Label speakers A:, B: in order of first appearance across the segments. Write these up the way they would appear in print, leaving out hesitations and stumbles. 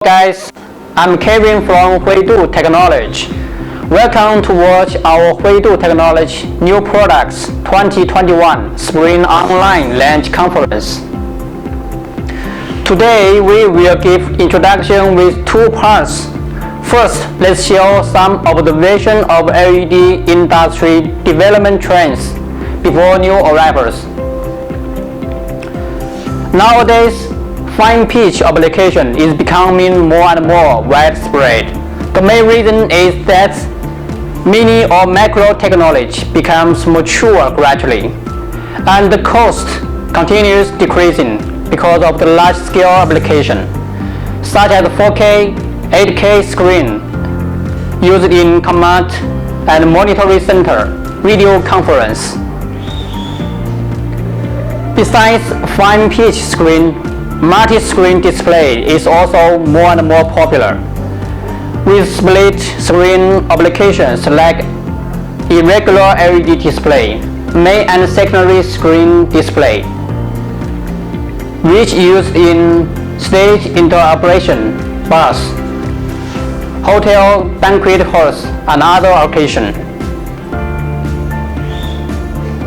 A: Guys, I'm Kevin from Huidu Technology. Welcome to watch our Huidu Technology New Products 2021 Spring Online Launch Conference. Today we will give introduction with two parts. First, let's share some observation of LED industry development trends before new arrivals. Nowadays, fine pitch application is becoming more and more widespread. The main reason is that mini or macro technology becomes mature gradually, and the cost continues decreasing because of the large-scale application, such as 4K, 8K screen used in command and monitoring center video conference. Besides fine pitch screen, multi-screen display is also more and more popular, with split screen applications like irregular LED display, main and secondary screen display, which used in stage interoperation, bus, hotel, banquet halls, and other occasions.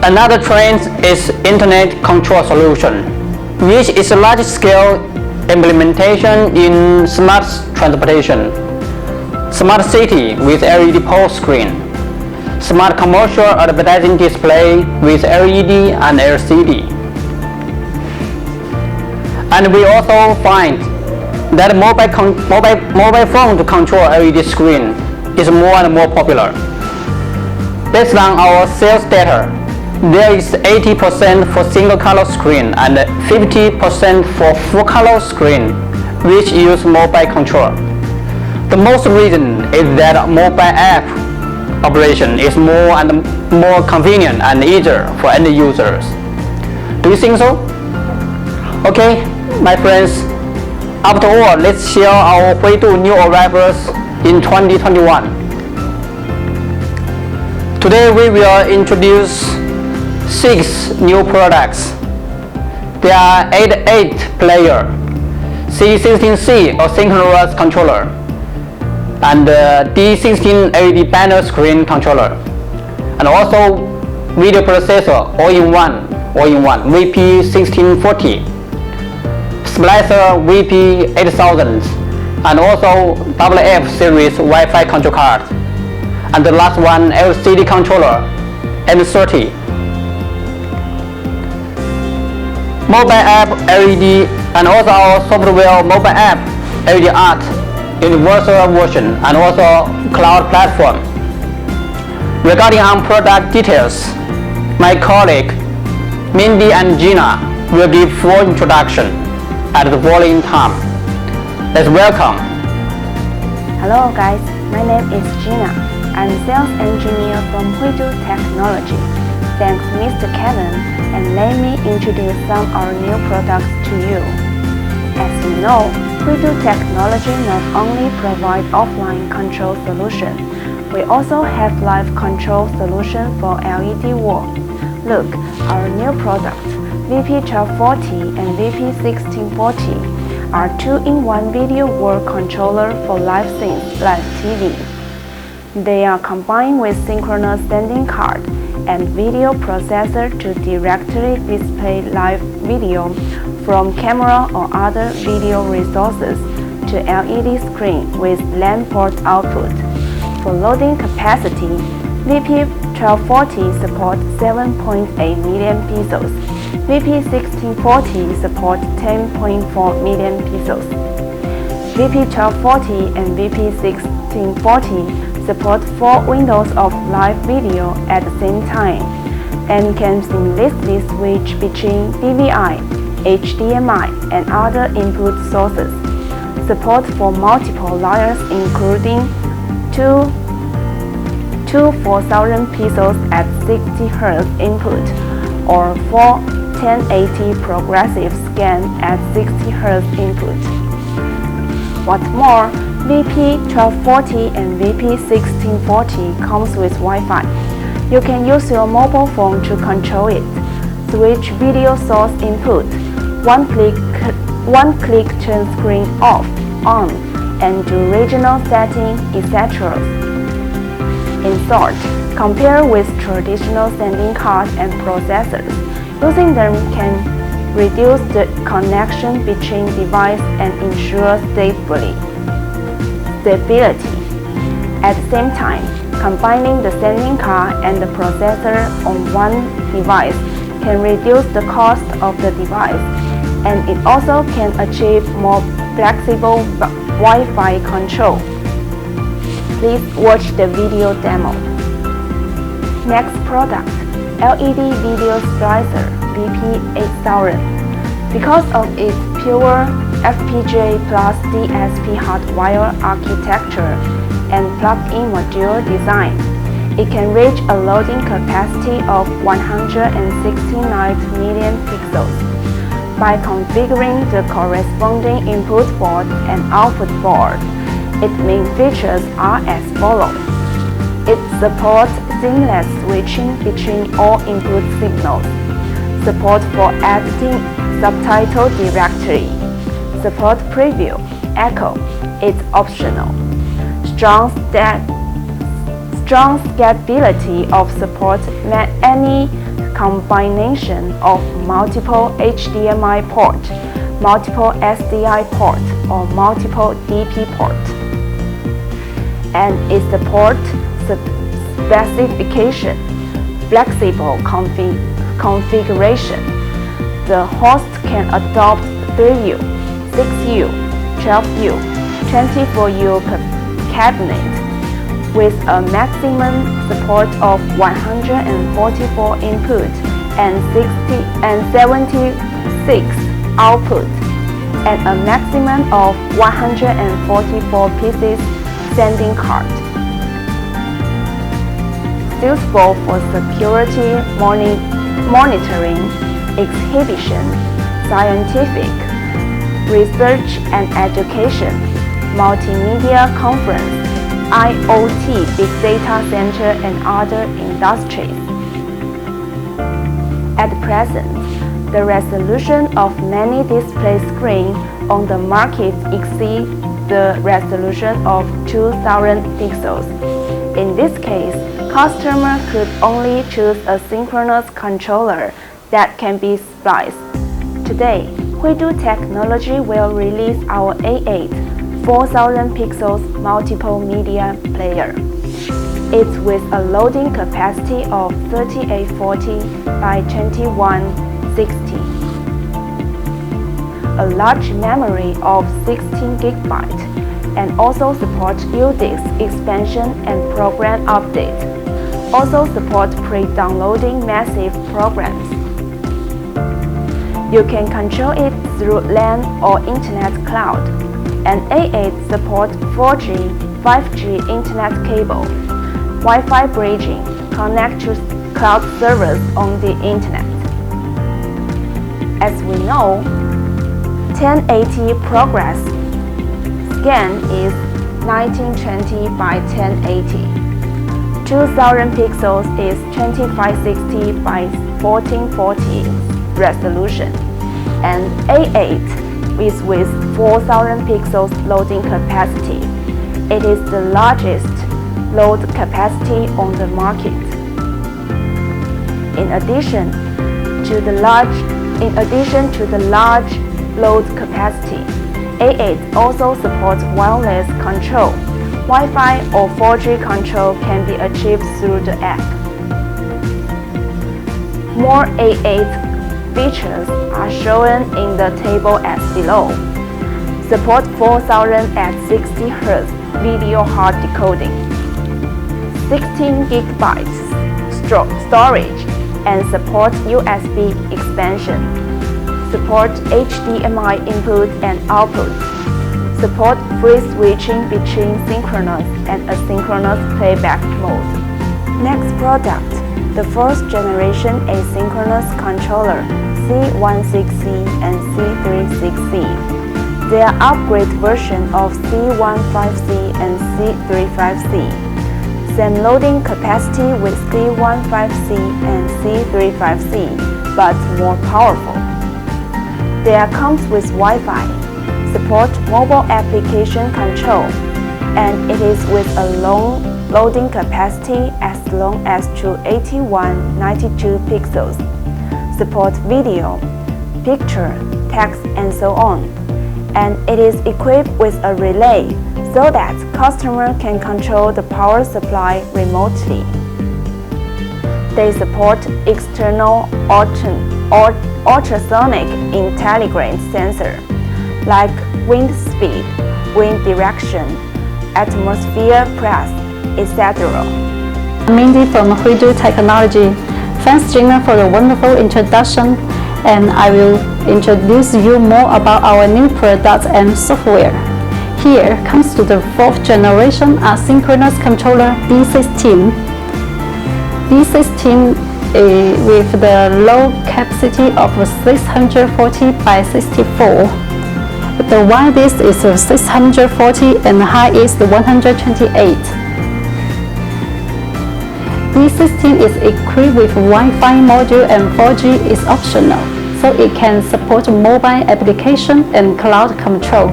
A: Another trend is internet control solution, which is a large-scale implementation in smart transportation, smart city with LED pole screen, smart commercial advertising display with LED and LCD. And we also find that mobile phone to control LED screen is more and more popular. Based on our sales data, there is 80% for single color screen and 50% for full color screen, which use mobile control. The most reason is that mobile app operation is more and more convenient and easier for end users. Do you think so? Okay, my friends. After all, let's share our Huidu new arrivals in 2021. Today we will introduce 6 new products. There are 8-player C16C or synchronous controller and D16 LED banner screen controller, and also video processor all-in-one VP1640, splicer VP8000, and also WF series Wi-Fi control card, and the last one LCD controller N30. Mobile app LED and also our software mobile app LED Art universal version and also cloud platform. Regarding on product details, my colleague Mindy and Gina will give full introduction at the following time. Let's welcome.
B: Hello guys, my name is Gina. I'm sales engineer from Huidu Technology. Thanks Mr. Kevin, and let me introduce some of our new products to you. As you know, Huidu Technology not only provide offline control solution, we also have live control solution for LED wall. Look, our new products, VP1240 and VP1640, are 2-in-1 video wall controller for live scenes like TV. They are combined with synchronous standing card and video processor to directly display live video from camera or other video resources to LED screen with LAN port output. For loading capacity, VP1240 supports 7.8 million pixels. VP1640 supports 10.4 million pixels. VP1240 and VP1640 support 4 windows of live video at the same time and can seamlessly switch between DVI, HDMI, and other input sources. Support for multiple layers including 2 4000 pixels at 60 Hz input or 4 1080 progressive scan at 60 Hz input. What's more, VP1240 and VP1640 comes with Wi-Fi. You can use your mobile phone to control it. Switch video source input, one click turn screen off, on and do regional setting, etc. In short, compared with traditional sending cards and processors, using them can reduce the connection between devices and ensure stability. At the same time, combining the sending card and the processor on one device can reduce the cost of the device, and it also can achieve more flexible Wi-Fi control. Please watch the video demo. Next product, LED Video Splicer VP8000. Because of its pure FPGA plus DSP hardwire architecture and plug-in module design, it can reach a loading capacity of 169 million pixels. By configuring the corresponding input board and output board, its main features are as follows. It supports seamless switching between all input signals, support for editing subtitle directly, support preview, echo, it's optional. Strong scalability of support any combination of multiple HDMI port, multiple SDI port, or multiple DP port. And its support specification, flexible configuration. The host can adopt 3U, 6U, 12U, 24U cabinet with a maximum support of 144 input and 76 output, and a maximum of 144 pieces sending card. Suitable for security monitoring, exhibition, scientific, research and education, multimedia conference, IoT, big data center, and other industries. At present, the resolution of many display screens on the market exceeds the resolution of 2,000 pixels. In this case, customer could only choose a synchronous controller that can be spliced. Today, Huidu Technology will release our A8 4,000 pixels multiple media player. It's with a loading capacity of 3840 by 2160, a large memory of 16 GB, and also supports UDISC expansion and program update. Also support pre-downloading massive programs. You can control it through LAN or Internet Cloud, and A8 supports 4G, 5G Internet cable, Wi-Fi bridging, connect to cloud servers on the Internet. As we know, 1080 progress scan is 1920 by 1080. 2000 pixels is 2560 by 1440 resolution, and A8 is with 4000 pixels loading capacity. It is the largest load capacity on the market. In addition to the large load capacity, A8 also supports wireless control. Wi-Fi or 4G control can be achieved through the app. More A8 features are shown in the table as below. Support 4000 at 60 Hz video hard decoding, 16 GB storage, and support USB expansion. Support HDMI input and output. Support free switching between synchronous and asynchronous playback mode. Next product, the first generation asynchronous controller C16C and C36C. They are upgrade version of C15C and C35C. Same loading capacity with C15C and C35C, but more powerful. They comes with Wi-Fi, support mobile application control, and it is with a long loading capacity as long as 28192 pixels. Support video, picture, text, and so on. And it is equipped with a relay so that customer can control the power supply remotely. They support external ultrasonic intelligent sensor like wind speed, wind direction, atmosphere press, etc.
C: Mindy from Huidu Technology. Thanks Gina for the wonderful introduction, and I will introduce you more about our new products and software. Here comes to the 4th generation asynchronous controller B16. B16 with the low capacity of 640 by 64. The widest is 640 and the high is 128. B16 is equipped with Wi-Fi module and 4G is optional, so it can support mobile application and cloud control.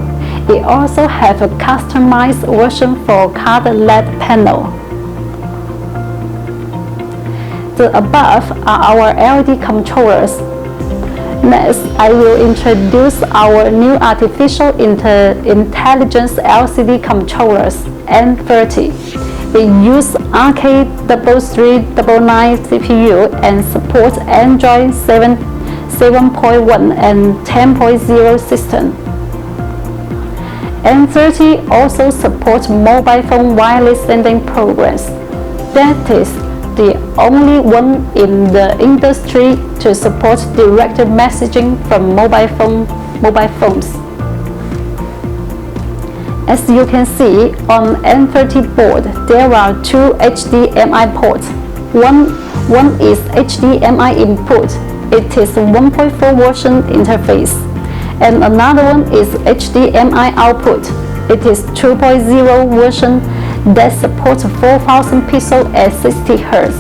C: It also has a customized version for color LED panel. The above are our LED controllers. Next, I will introduce our new artificial intelligence LCD controllers, N30. We use RK3399 CPU and supports Android 7.1 and 10.0 system. N30 also supports mobile phone wireless sending programs. That is the only one in the industry to support direct messaging from mobile phones. As you can see, on N30 board, there are 2 HDMI ports. One is HDMI input. It is 1.4 version interface. And another one is HDMI output. It is 2.0 version that supports 4000 pixels at 60 Hz.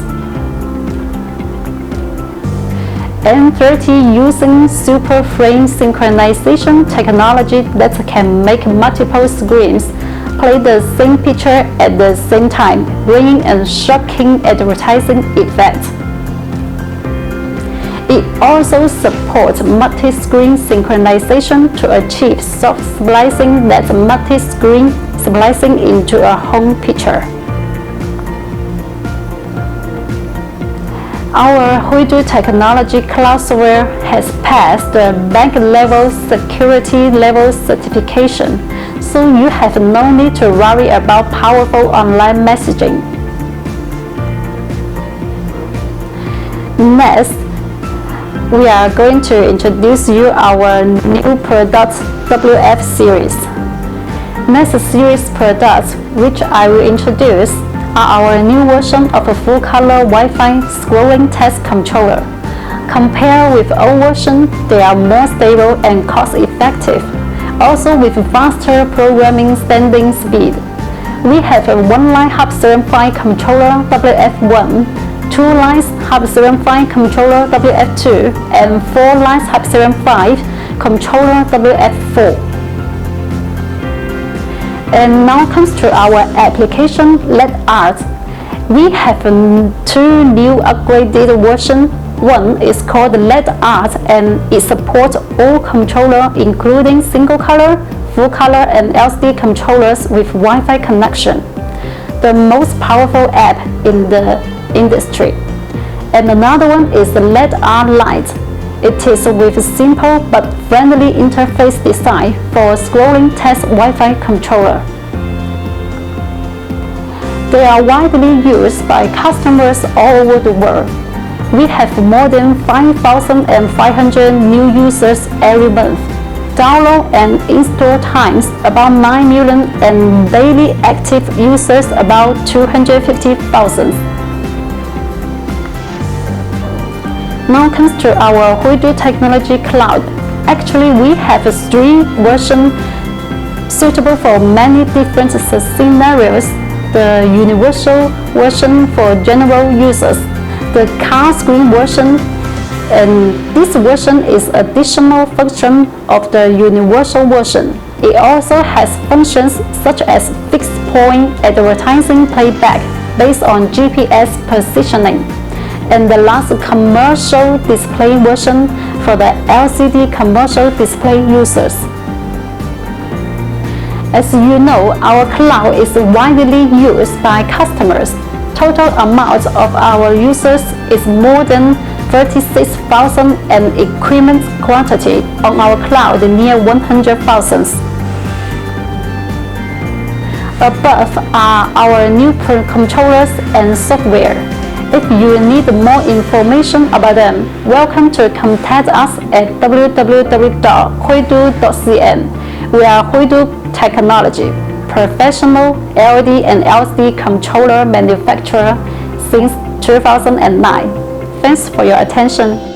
C: N30 using super frame synchronization technology that can make multiple screens play the same picture at the same time, bringing a shocking advertising effect. It also supports multi-screen synchronization to achieve soft splicing that's multi-screen splicing into a home picture. Our Huidu Technology cloud software has passed the bank level security level certification, so you have no need to worry about powerful online messaging. Next, we are going to introduce you our new product WF series. Next series products which I will introduce are our new version of a full-color Wi-Fi scrolling test controller. Compared with old version, they are more stable and cost-effective, also with faster programming standing speed. We have a 1-line Hub75 controller WF1, 2 lines Hub75 controller WF2, and 4 lines Hub75 controller WF4. And now comes to our application LED art. We have 2 new upgraded versions. One is called LED art and it supports all controllers including single color, full color and LCD controllers with Wi-Fi connection. The most powerful app in the industry. And another one is the LED art Lite. It is with a simple but friendly interface design for scrolling test Wi-Fi controller. They are widely used by customers all over the world. We have more than 5,500 new users every month. Download and install times about 9 million and daily active users about 250,000. Now comes to our Huidu Technology Cloud. Actually, we have 3 versions suitable for many different scenarios. The universal version for general users, the car screen version, and this version is additional function of the universal version. It also has functions such as fixed point advertising playback based on GPS positioning, and the last commercial display version for the LCD commercial display users. As you know, our cloud is widely used by customers. Total amount of our users is more than 36,000 and equipment quantity on our cloud near 100,000. Above are our new controllers and software. If you need more information about them, welcome to contact us at www.huidu.cn. We are Huidu Technology, professional LED and LCD controller manufacturer since 2009. Thanks for your attention.